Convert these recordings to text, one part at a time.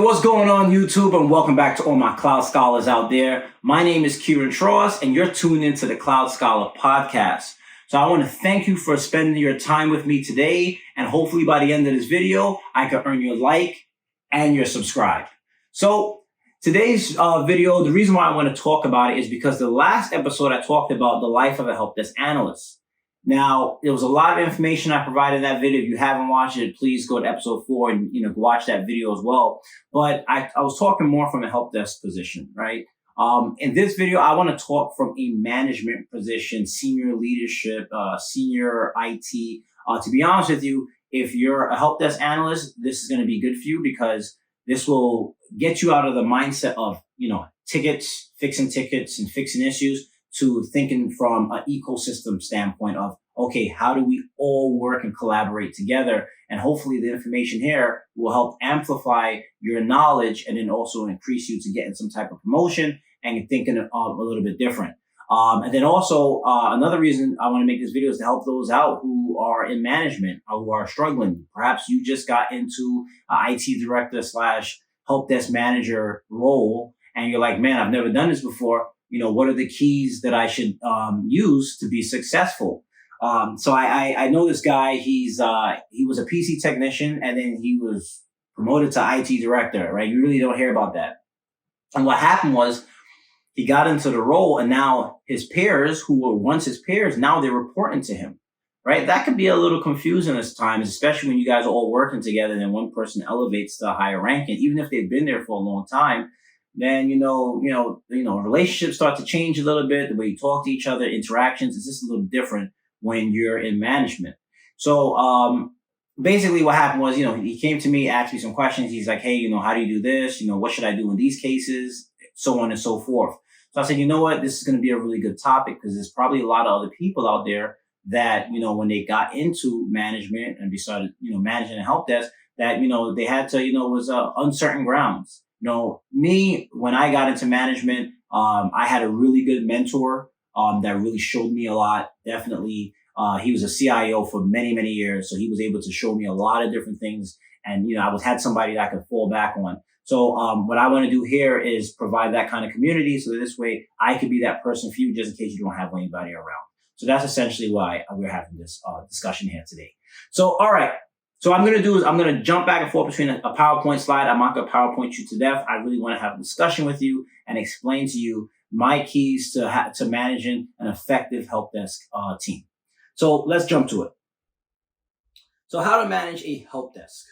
What's going on YouTube, and welcome back to all my Cloud Scholars out there. My name is Kieran Tross and you're tuned into the Cloud Scholar podcast. So I want to thank you for spending your time with me today, and hopefully by the end of this video, I can earn your like and your subscribe. So today's video, the reason why I want to talk about it is because the last episode I talked about the life of a help desk analyst. Now, there was a lot of information I provided in that video. If you haven't watched it, please go to episode 4 and watch that video as well. But I was talking more from a help desk position, right? In this video, I want to talk from a management position, senior leadership, senior IT. To be honest with you, if you're a help desk analyst, this is going to be good for you because this will get you out of the mindset of, tickets, fixing tickets and fixing issues, to thinking from an ecosystem standpoint of, okay, how do we all work and collaborate together? And hopefully the information here will help amplify your knowledge and then also increase you to getting some type of promotion and thinking a little bit different. And then also another reason I want to make this video is to help those out who are in management or who are struggling. Perhaps you just got into an IT director / help desk manager role and you're like, man, I've never done this before. What are the keys that I should use to be successful? So I know this guy. He was a PC technician and then he was promoted to IT director, right? You really don't hear about that. And what happened was he got into the role and now his peers, who were once his peers, now they're reporting to him, right? That could be a little confusing at times, especially when you guys are all working together and then one person elevates to a higher ranking, even if they've been there for a long time. Then, relationships start to change a little bit. The way you talk to each other, interactions is just a little different when you're in management. So, basically what happened was, he came to me, asked me some questions. He's like, hey, how do you do this? What should I do in these cases? So on and so forth. So I said, you know what? This is going to be a really good topic because there's probably a lot of other people out there that, when they got into management and they started, managing a help desk that, they had to, was uncertain grounds. Me, when I got into management, I had a really good mentor, that really showed me a lot. Definitely. He was a CIO for many, many years. So he was able to show me a lot of different things. And, I had somebody that I could fall back on. So, what I want to do here is provide that kind of community. So this way I could be that person for you just in case you don't have anybody around. So that's essentially why we're having this, discussion here today. So, all right. So what I'm going to do is I'm going to jump back and forth between a PowerPoint slide. I'm not going to PowerPoint you to death. I really want to have a discussion with you and explain to you my keys to managing an effective help desk team. So let's jump to it. So how to manage a help desk.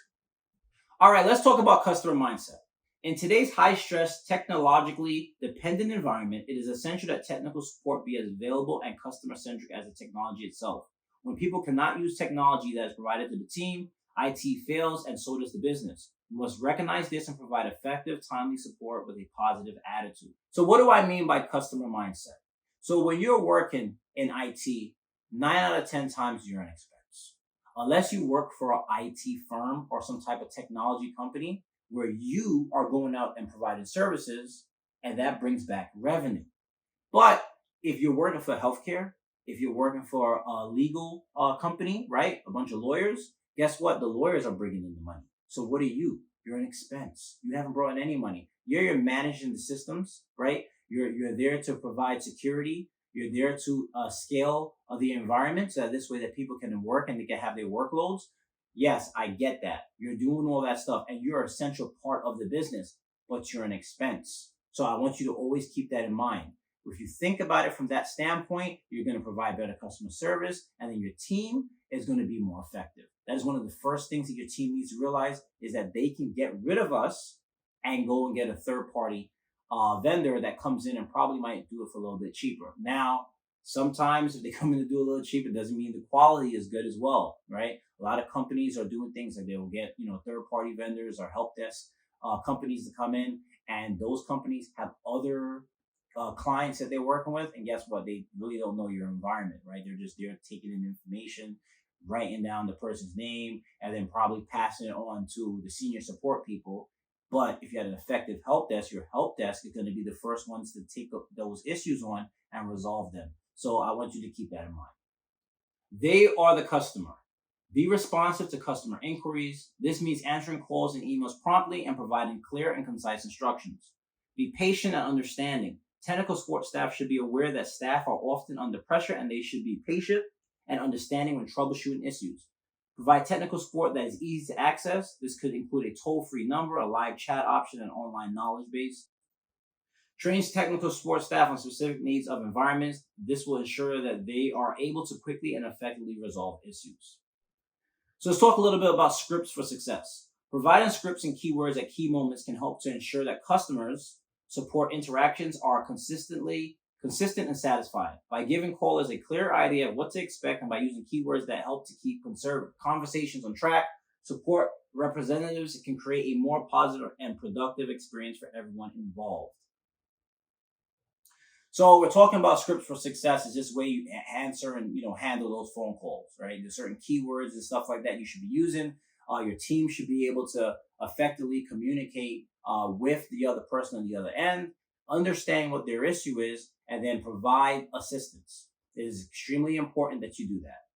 All right, let's talk about customer mindset. In today's high-stress, technologically dependent environment, it is essential that technical support be as available and customer-centric as the technology itself. When people cannot use technology that is provided to the team, IT fails and so does the business. You must recognize this and provide effective, timely support with a positive attitude. So what do I mean by customer mindset? So when you're working in IT, 9 out of 10 times you're an expense. Unless you work for an IT firm or some type of technology company where you are going out and providing services and that brings back revenue. But if you're working for healthcare, if you're working for a legal company, right? A bunch of lawyers, guess what? The lawyers are bringing in the money. So what are you? You're an expense. You haven't brought in any money. You're managing the systems, right? You're there to provide security. You're there to scale the environment so that this way that people can work and they can have their workloads. Yes, I get that. You're doing all that stuff and you're an essential part of the business, but you're an expense. So I want you to always keep that in mind. If you think about it from that standpoint, you're going to provide better customer service and then your team is going to be more effective. That is one of the first things that your team needs to realize is that they can get rid of us and go and get a third party vendor that comes in and probably might do it for a little bit cheaper. Now, sometimes if they come in to do a little cheaper, it doesn't mean the quality is good as well, right? A lot of companies are doing things like they will get, third party vendors or help desk companies to come in, and those companies have other clients that they're working with, and guess what? They really don't know your environment, right? They're just there taking in information, writing down the person's name, and then probably passing it on to the senior support people. But if you had an effective help desk, your help desk is going to be the first ones to take up those issues on and resolve them. So I want you to keep that in mind. They are the customer. Be responsive to customer inquiries. This means answering calls and emails promptly and providing clear and concise instructions. Be patient and understanding. Technical support staff should be aware that staff are often under pressure and they should be patient and understanding when troubleshooting issues. Provide technical support that is easy to access. This could include a toll-free number, a live chat option, and online knowledge base. Trains technical support staff on specific needs of environments. This will ensure that they are able to quickly and effectively resolve issues. So let's talk a little bit about scripts for success. Providing scripts and keywords at key moments can help to ensure that customers support interactions are consistent and satisfying. By giving callers a clear idea of what to expect and by using keywords that help to keep conversations on track, support representatives can create a more positive and productive experience for everyone involved. So we're talking about scripts for success is just the way you answer and handle those phone calls, right? There's certain keywords and stuff like that you should be using. Your team should be able to effectively communicate with the other person on the other end, understanding what their issue is, and then provide assistance. It is extremely important that you do that.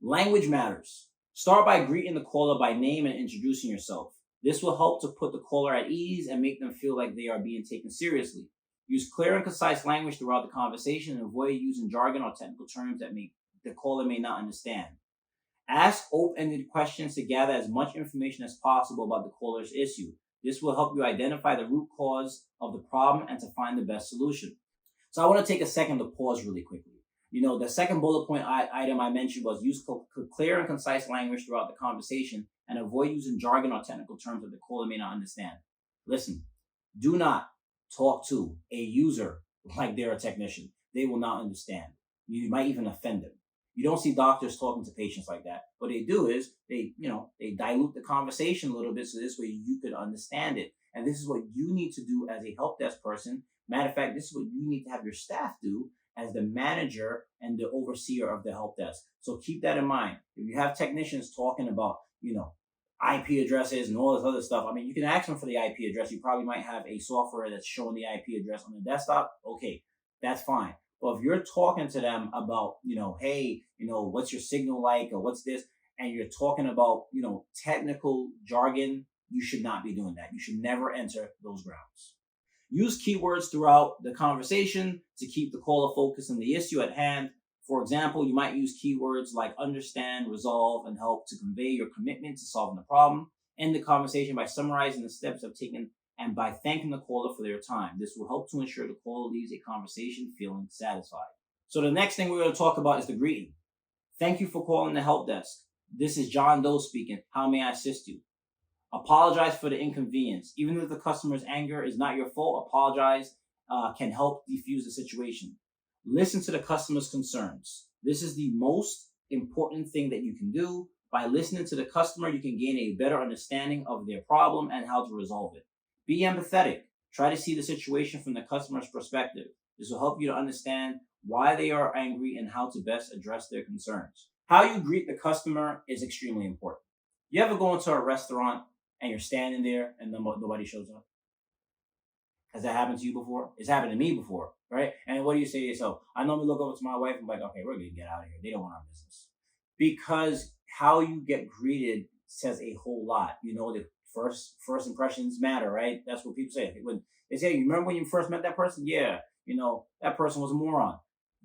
Language matters. Start by greeting the caller by name and introducing yourself. This will help to put the caller at ease and make them feel like they are being taken seriously. Use clear and concise language throughout the conversation and avoid using jargon or technical terms that the caller may not understand. Ask open-ended questions to gather as much information as possible about the caller's issue. This will help you identify the root cause of the problem and to find the best solution. So I want to take a second to pause really quickly. The second bullet point item I mentioned was use clear and concise language throughout the conversation and avoid using jargon or technical terms that the caller may not understand. Listen, do not talk to a user like they're a technician. They will not understand. You might even offend them. You don't see doctors talking to patients like that. What they do is they dilute the conversation a little bit so this way you could understand it. And this is what you need to do as a help desk person. Matter of fact, this is what you need to have your staff do as the manager and the overseer of the help desk. So keep that in mind. If you have technicians talking about, IP addresses and all this other stuff, you can ask them for the IP address. You probably might have a software that's showing the IP address on the desktop. Okay, that's fine. But if you're talking to them about, hey, what's your signal like or what's this, and you're talking about, technical jargon, you should not be doing that. You should never enter those grounds. Use keywords throughout the conversation to keep the caller focused on the issue at hand. For example, you might use keywords like understand, resolve, and help to convey your commitment to solving the problem. End the conversation by summarizing the steps I've taken and by thanking the caller for their time. This will help to ensure the caller leaves a conversation feeling satisfied. So the next thing we're going to talk about is the greeting. Thank you for calling the help desk. This is John Doe speaking. How may I assist you? Apologize for the inconvenience. Even if the customer's anger is not your fault, apologize can help defuse the situation. Listen to the customer's concerns. This is the most important thing that you can do. By listening to the customer, you can gain a better understanding of their problem and how to resolve it. Be empathetic. Try to see the situation from the customer's perspective. This will help you to understand why they are angry and how to best address their concerns. How you greet the customer is extremely important. You ever go into a restaurant and you're standing there and nobody shows up? Has that happened to you before? It's happened to me before, right? And what do you say to yourself? I normally look over to my wife and I'm like, okay, we're going to get out of here. They don't want our business. Because how you get greeted says a whole lot. The first impressions matter, right? That's what people say. When they say, you remember when you first met that person? Yeah, that person was a moron.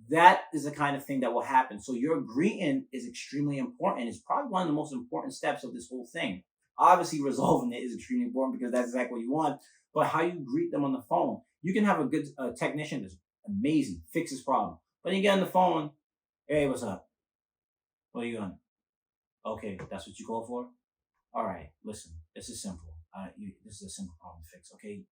That is the kind of thing that will happen. So your greeting is extremely important. It's probably one of the most important steps of this whole thing. Obviously, resolving it is extremely important because that's exactly what you want. But how you greet them on the phone. You can have a good technician that's amazing, fixes problem. But you get on the phone, hey, what's up? What are you doing? Okay, that's what you call for? All right, listen, this is simple. This is a simple problem to fix, okay?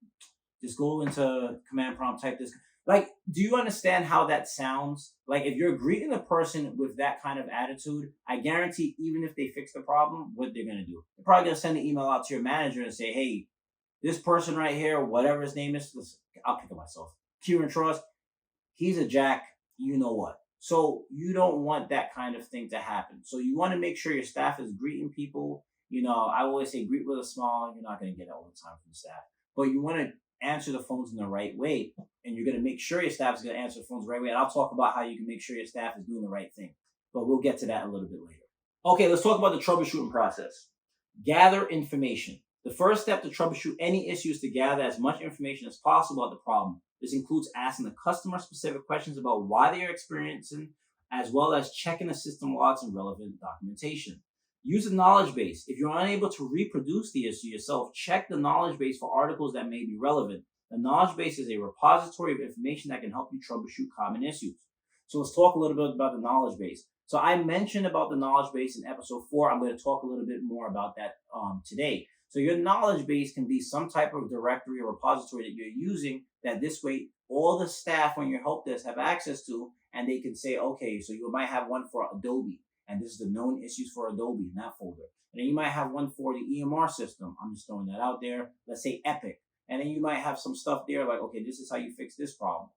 Just go into command prompt, type this. Do you understand how that sounds? If you're greeting a person with that kind of attitude, I guarantee even if they fix the problem, what they're going to do? They're probably going to send an email out to your manager and say, hey, this person right here, whatever his name is, I'll pick it myself. Kieran Tross, he's a jack, you know what. So you don't want that kind of thing to happen. So you want to make sure your staff is greeting people. I always say greet with a smile. You're not going to get it all the time from the staff. But you want to answer the phones in the right way. And you're going to make sure your staff is going to answer the phones the right way. And I'll talk about how you can make sure your staff is doing the right thing. But we'll get to that a little bit later. Okay, let's talk about the troubleshooting process. Gather information. The first step to troubleshoot any issue is to gather as much information as possible about the problem. This includes asking the customer specific questions about why they are experiencing, as well as checking the system logs and relevant documentation. Use a knowledge base. If you're unable to reproduce the issue yourself, check the knowledge base for articles that may be relevant. The knowledge base is a repository of information that can help you troubleshoot common issues. So let's talk a little bit about the knowledge base. So I mentioned about the knowledge base in episode 4. I'm going to talk a little bit more about that today. So your knowledge base can be some type of directory or repository that you're using that this way all the staff on your help desk have access to, and they can say, okay, so you might have one for Adobe, and this is the known issues for Adobe in that folder. And then you might have one for the EMR system. I'm just throwing that out there. Let's say Epic. And then you might have some stuff there like, okay, this is how you fix this problem.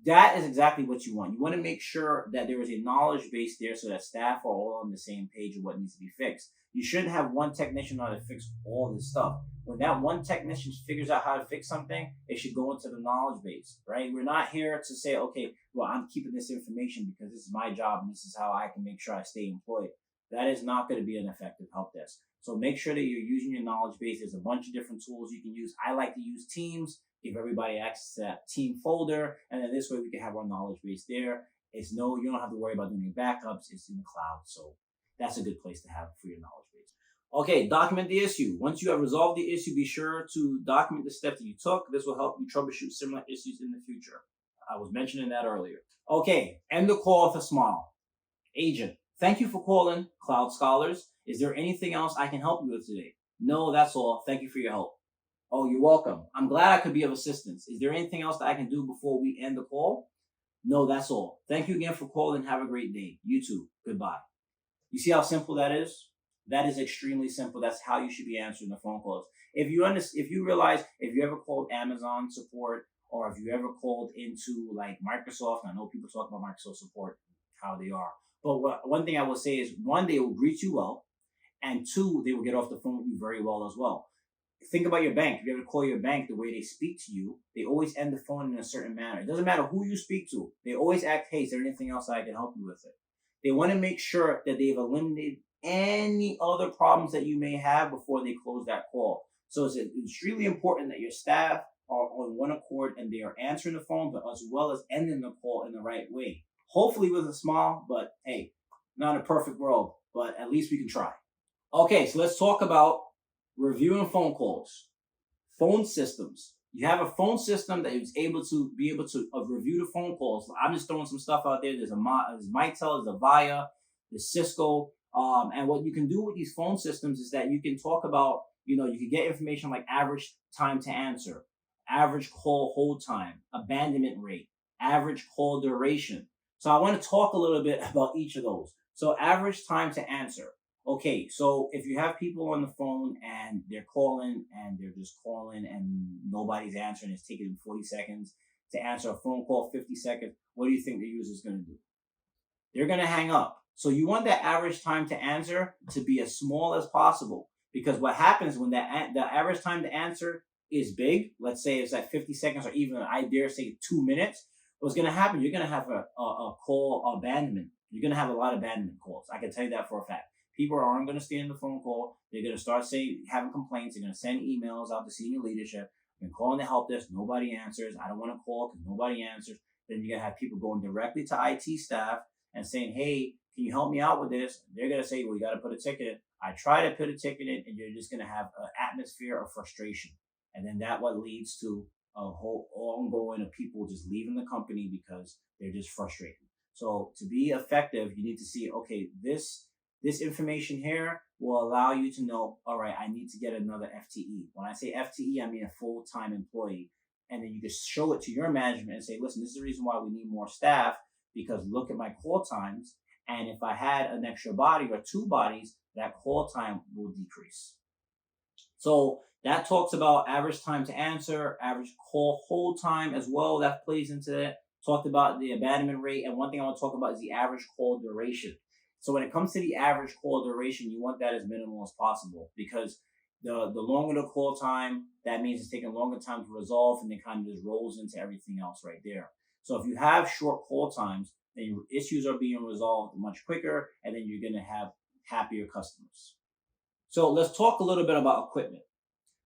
That is exactly what you want. You want to make sure that there is a knowledge base there so that staff are all on the same page of what needs to be fixed. You shouldn't have one technician on to fix all this stuff. When that one technician figures out how to fix something, it should go into the knowledge base, right? We're not here to say, okay, well, I'm keeping this information because this is my job and this is how I can make sure I stay employed. That is not going to be an effective help desk. So make sure that you're using your knowledge base. There's a bunch of different tools you can use. I like to use Teams. Give everybody access to that team folder, and then this way we can have our knowledge base there. You don't have to worry about doing any backups. It's in the cloud, so that's a good place to have for your knowledge base. Okay, document the issue. Once you have resolved the issue, be sure to document the steps that you took. This will help you troubleshoot similar issues in the future. I was mentioning that earlier. Okay, end the call with a smile. Agent, thank you for calling Cloud Scholars. Is there anything else I can help you with today? No, that's all. Thank you for your help. Oh, you're welcome. I'm glad I could be of assistance. Is there anything else that I can do before we end the call? No, that's all. Thank you again for calling. Have a great day. You too. Goodbye. You see how simple that is? That is extremely simple. That's how you should be answering the phone calls. If you realize, if you ever called Amazon support, or if you ever called into like Microsoft, I know people talk about Microsoft support, how they are. But one thing I will say is, one, they will greet you well, and two, they will get off the phone with you very well as well. Think about your bank. If you ever call your bank, the way they speak to you, they always end the phone in a certain manner. It doesn't matter who you speak to. They always act, hey, is there anything else I can help you with it? They want to make sure that they've eliminated any other problems that you may have before they close that call. So it's extremely important that your staff are on one accord and they are answering the phone, but as well as ending the call in the right way. Hopefully with a smile, but hey, not a perfect world, but at least we can try. Okay, so let's talk about reviewing phone calls. Phone systems. You have a phone system that is able to review the phone calls. I'm just throwing some stuff out there. There's Mitel, there's Avaya, there's Cisco. And what you can do with these phone systems is that you can talk about, you can get information like average time to answer, average call hold time, abandonment rate, average call duration. So I want to talk a little bit about each of those. So average time to answer. Okay, so if you have people on the phone and they're calling and they're just calling and nobody's answering, it's taking them 40 seconds to answer a phone call, 50 seconds, what do you think the user's going to do? They're going to hang up. So you want that average time to answer to be as small as possible, because what happens when the average time to answer is big, let's say it's at 50 seconds or even, I dare say, 2 minutes, what's going to happen? You're going to have a call abandonment. You're going to have a lot of abandonment calls. I can tell you that for a fact. People aren't going to stay in the phone call. They're going to start having complaints. They're going to send emails out to senior leadership. I've been calling the help desk. Nobody answers. I don't want to call because nobody answers. Then you're going to have people going directly to IT staff and saying, hey, can you help me out with this? They're going to say, well, you got to put a ticket in. I try to put a ticket in, and you're just going to have an atmosphere of frustration. And then that what leads to a whole ongoing of people just leaving the company because they're just frustrated. So to be effective, you need to see, okay, this information here will allow you to know, all right, I need to get another FTE. When I say FTE, I mean a full-time employee. And then you just show it to your management and say, listen, this is the reason why we need more staff, because look at my call times. And if I had an extra body or two bodies, that call time will decrease. So that talks about average time to answer, average call hold time as well. That plays into that. Talked about the abandonment rate. And one thing I want to talk about is the average call duration. So when it comes to the average call duration, you want that as minimal as possible, because the longer the call time, that means it's taking longer time to resolve, and then kind of just rolls into everything else right there. So if you have short call times, then your issues are being resolved much quicker, and then you're going to have happier customers. So let's talk a little bit about equipment.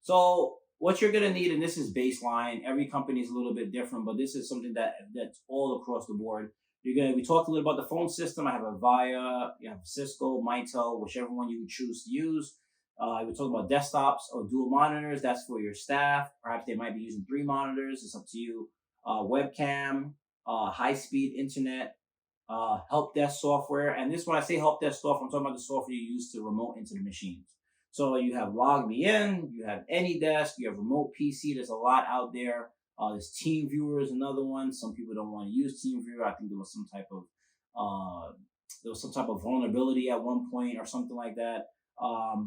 So what you're going to need, and this is baseline, every company is a little bit different, but this is something that's all across the board. We talked a little about the phone system. I have Avaya, you have Cisco, Mitel, whichever one you choose to use. We talk about desktops or dual monitors. That's for your staff. Perhaps they might be using 3 monitors. It's up to you. Webcam, high-speed internet, help desk software. And this, when I say help desk software, I'm talking about the software you use to remote into the machines. So you have Log Me In, you have AnyDesk, you have Remote PC. There's a lot out there. There's TeamViewer is another one. Some people don't want to use TeamViewer. I think there was some type of vulnerability at one point or something like that.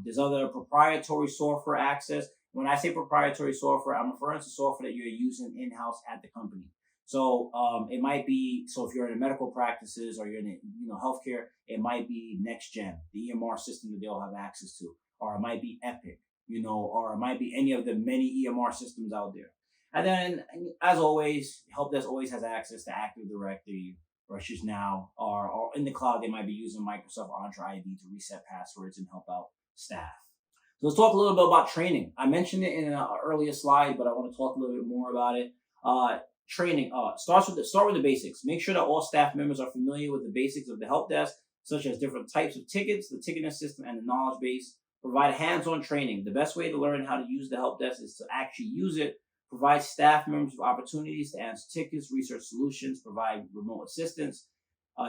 There's other proprietary software access. When I say proprietary software, I'm referring to software that you're using in-house at the company. So it might be, so if you're in the medical practices or you're in healthcare, it might be NextGen, the EMR system that they'll have access to, or it might be Epic, or it might be any of the many EMR systems out there. And then, as always, Help Desk always has access to Active Directory, Rushes Now, or in the cloud, they might be using Microsoft Entra ID to reset passwords and help out staff. So let's talk a little bit about training. I mentioned it in an earlier slide, but I want to talk a little bit more about it. Training start with the basics. Make sure that all staff members are familiar with the basics of the help desk, such as different types of tickets, the ticketing system, and the knowledge base. Provide hands-on training. The best way to learn how to use the help desk is to actually use it. Provide staff members with opportunities to answer tickets, research solutions, provide remote assistance.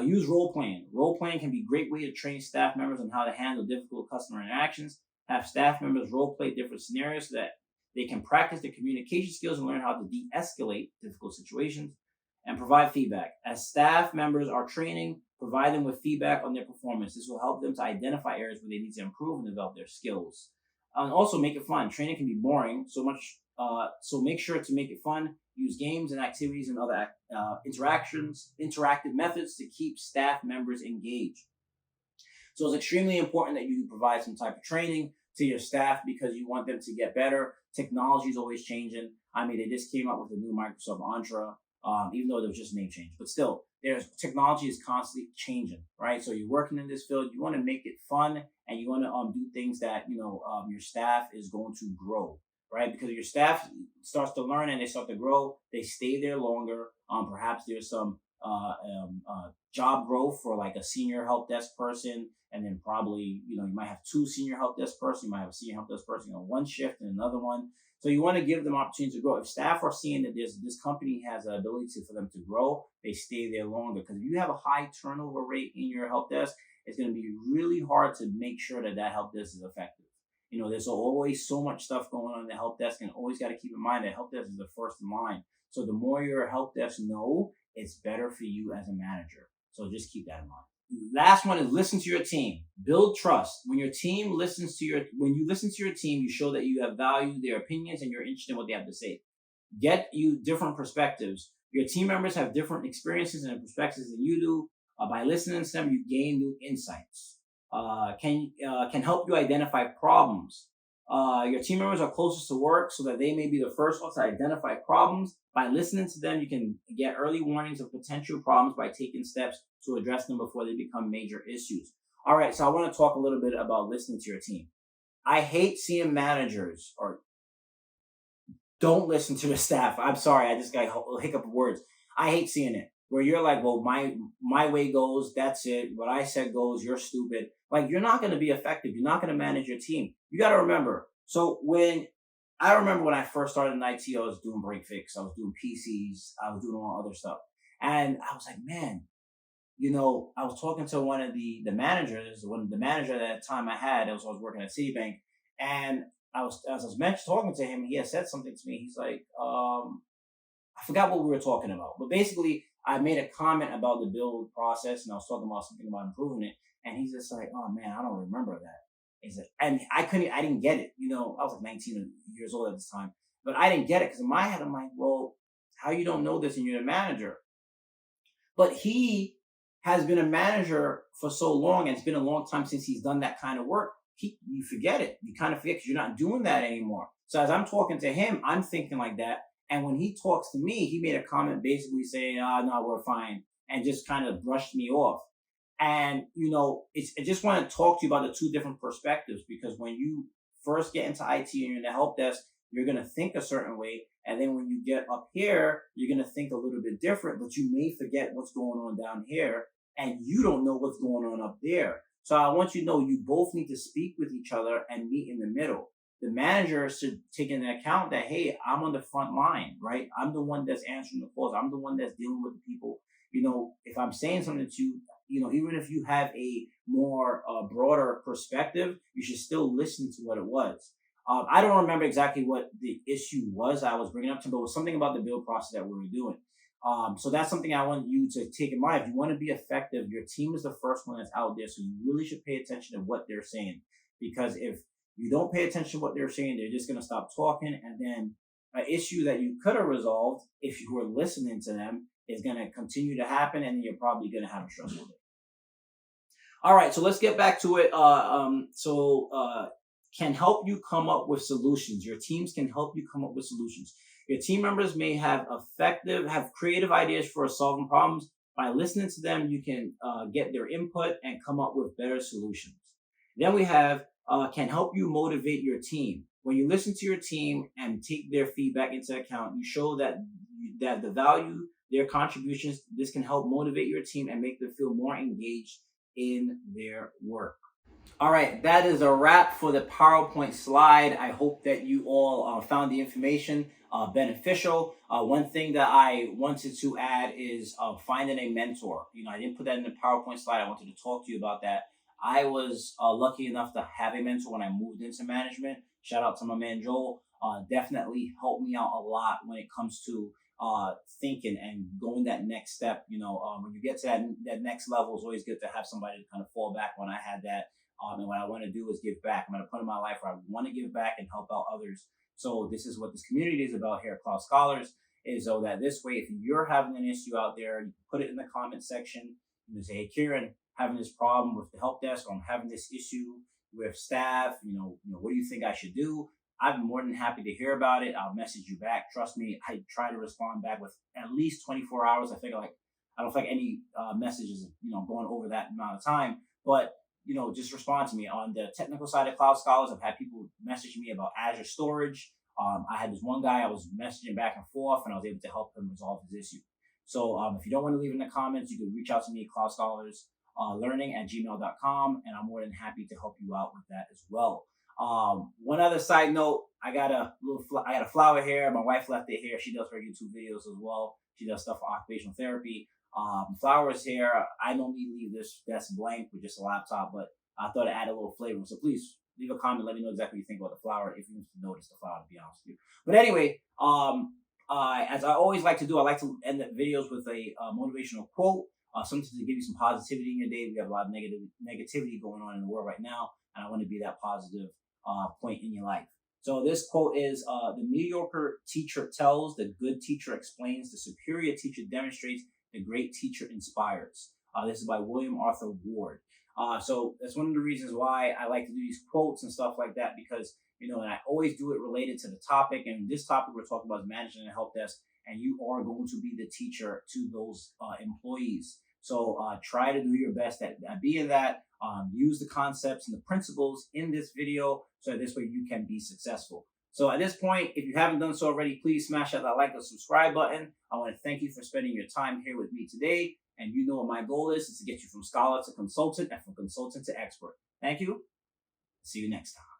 Use role-playing. Role-playing can be a great way to train staff members on how to handle difficult customer interactions. Have staff members role-play different scenarios so that they can practice their communication skills and learn how to de-escalate difficult situations. And provide feedback. As staff members are training, provide them with feedback on their performance. This will help them to identify areas where they need to improve and develop their skills. And also make it fun. Training can be boring, so make sure to make it fun. Use games and activities and other interactive methods to keep staff members engaged. So it's extremely important that you provide some type of training to your staff because you want them to get better. Technology is always changing. I mean, they just came out with a new Microsoft Entra, even though there was just a name change. But still, technology is constantly changing, right? So you're working in this field. You want to make it fun, and you want to do things that your staff is going to grow, right? Because your staff starts to learn and they start to grow, they stay there longer. Perhaps there's some job growth for like a senior help desk person, and then probably you might have 2 senior help desk persons. You might have a senior help desk person on one shift and another one. So you want to give them opportunities to grow. If staff are seeing that this company has the ability for them to grow, they stay there longer. Because if you have a high turnover rate in your help desk, it's going to be really hard to make sure that help desk is effective. There's always so much stuff going on in the help desk, and always got to keep in mind that help desk is the first in line. So the more your help desk know, it's better for you as a manager. So just keep that in mind. Last one is listen to your team. Build trust. When you listen to your team, you show that you have valued their opinions and you're interested in what they have to say. Get you different perspectives. Your team members have different experiences and perspectives than you do. By listening to them, you gain new insights. Can help you identify problems. Your team members are closest to work, so that they may be the first ones to identify problems. By listening to them, you can get early warnings of potential problems by taking steps to address them before they become major issues. All right, so I want to talk a little bit about listening to your team. I hate seeing managers or don't listen to the staff. I'm sorry, I just got a hiccup of words. I hate seeing it where you're like, well, my way goes, that's it. What I said goes, you're stupid. Like, you're not going to be effective. You're not going to manage your team. You got to remember. So I remember when I first started in IT, I was doing break fix. I was doing PCs. I was doing all other stuff. And I was like, man, I was talking to one of the managers, the manager at that time I was working at Citibank. And as I was talking to him, he had said something to me. He's like, I forgot what we were talking about. But basically, I made a comment about the build process, and I was talking about something about improving it. And he's just like, oh man, I don't remember that. And I didn't get it. I was like 19 years old at this time, but I didn't get it because in my head, I'm like, well, how you don't know this and you're the manager? But he has been a manager for so long, and it's been a long time since he's done that kind of work. You forget it. You kind of forget because you're not doing that anymore. So as I'm talking to him, I'm thinking like that. And when he talks to me, he made a comment basically saying, no, we're fine, and just kind of brushed me off. And, I just want to talk to you about the two different perspectives, because when you first get into IT and you're in the help desk, you're going to think a certain way. And then when you get up here, you're going to think a little bit different, but you may forget what's going on down here, and you don't know what's going on up there. So I want you to know you both need to speak with each other and meet in the middle. The manager should take into account that, hey, I'm on the front line, right? I'm the one that's answering the calls. I'm the one that's dealing with the people. If I'm saying something to you, even if you have a more broader perspective, you should still listen to what it was. I don't remember exactly what the issue was I was bringing up to, but it was something about the build process that we were doing. So that's something I want you to take in mind. If you want to be effective, your team is the first one that's out there. So you really should pay attention to what they're saying, because if you don't pay attention to what they're saying, they're just going to stop talking. And then an issue that you could have resolved if you were listening to them is going to continue to happen, and you're probably going to have a stressful day. All right, so let's get back to it. Can help you come up with solutions. Your teams can help you come up with solutions. Your team members may have creative ideas for solving problems. By listening to them, you can get their input and come up with better solutions. Then we have can help you motivate your team. When you listen to your team and take their feedback into account, you show that the value, their contributions. This can help motivate your team and make them feel more engaged in their work. All right, that is a wrap for the PowerPoint slide. I hope that you all found the information beneficial. One thing that I wanted to add is finding a mentor. I didn't put that in the PowerPoint slide. I wanted to talk to you about that. I was lucky enough to have a mentor when I moved into management. Shout out to my man Joel. Definitely helped me out a lot when it comes to thinking and going that next step. When you get to that next level, it's always good to have somebody to kind of fall back on. I had that. And what I want to do is give back. I'm at a point in my life where I want to give back and help out others. So this is what this community is about here at Cloud Scholars, is so that this way, if you're having an issue out there, you put it in the comment section. You can say, hey, Kieran, having this problem with the help desk, or I'm having this issue with staff. What do you think I should do? I'm more than happy to hear about it. I'll message you back. Trust me, I try to respond back with at least 24 hours. I don't think any message is going over that amount of time, but just respond to me. On the technical side of Cloud Scholars, I've had people message me about Azure storage. I had this one guy I was messaging back and forth, and I was able to help him resolve his issue. So if you don't want to leave in the comments, you can reach out to me at cloudscholarslearning@gmail.com, and I'm more than happy to help you out with that as well. One other side note, I got a flower here. My wife left it here. She does her YouTube videos as well. She does stuff for occupational therapy. Flowers here. I normally leave this desk blank with just a laptop, but I thought I'd add a little flavor. So please leave a comment. Let me know exactly what you think about the flower, if you notice the flower, to be honest with you. But anyway, as I always like to do, I like to end the videos with a motivational quote, something to give you some positivity in your day. We have a lot of negativity going on in the world right now, and I want to be that positive point in your life. So this quote is, the mediocre teacher tells, the good teacher explains, the superior teacher demonstrates, the great teacher inspires. This is by William Arthur Ward. So that's one of the reasons why I like to do these quotes and stuff like that, because, and I always do it related to the topic. And this topic we're talking about is managing a help desk, and you are going to be the teacher to those employees. So try to do your best at being that. Use the concepts and the principles in this video, so this way you can be successful. So at this point, if you haven't done so already, please smash that like and subscribe button. I want to thank you for spending your time here with me today. And you know what my goal is to get you from scholar to consultant and from consultant to expert. Thank you. See you next time.